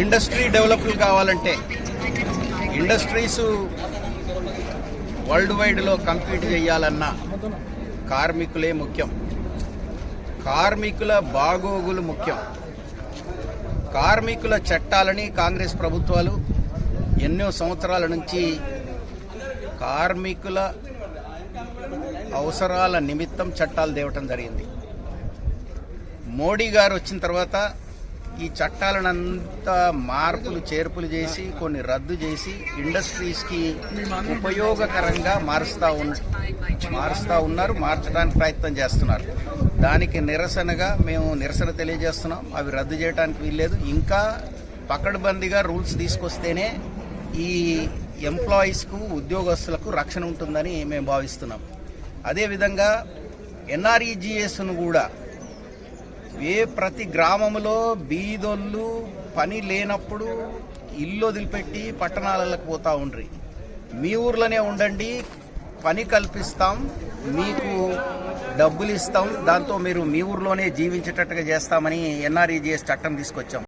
Industry develop కావాలంటే industries world వైడ్లో compete చేయాలన్నా కార్మికులే ముఖ్యం. కార్మికుల బాగోగులు ముఖ్యం. కార్మికుల చట్టాలని కాంగ్రెస్ ప్రభుత్వాలు ఎన్నో సంవత్సరాల నుంచి కార్మికుల అవసరాల నిమిత్తం చట్టాలు తేవటం జరిగింది. మోడీ గారు వచ్చిన తర్వాత ఈ చట్టాలనంతా మార్పులు చేర్పులు చేసి కొన్ని రద్దు చేసి ఇండస్ట్రీస్కి ఉపయోగకరంగా మారుస్తూ ఉన్నారు, మార్చడానికి ప్రయత్నం చేస్తున్నారు. దానికి నిరసనగా మేము నిరసన తెలియజేస్తున్నాం. అవి రద్దు చేయడానికి వీల్లేదు. ఇంకా పకడ్బందీగా రూల్స్ తీసుకొస్తేనే ఈ ఎంప్లాయీస్కు ఉద్యోగస్తులకు రక్షణ ఉంటుందని మేము భావిస్తున్నాం. అదేవిధంగా ఎన్ఆర్ఈజీఎస్ను కూడా ప్రతి గ్రామంలో బీదోళ్ళు పని లేనప్పుడు ఇల్లు వదిలిపెట్టి పట్టణాలకు పోతూ ఉండ్రి. మీ ఊర్లోనే ఉండండి, పని కల్పిస్తాం, మీకు డబ్బులు ఇస్తాం, దాంతో మీరు మీ ఊర్లోనే జీవించేటట్టుగా చేస్తామని ఎన్ఆర్ఈజీఎస్ చట్టం తీసుకొచ్చాం.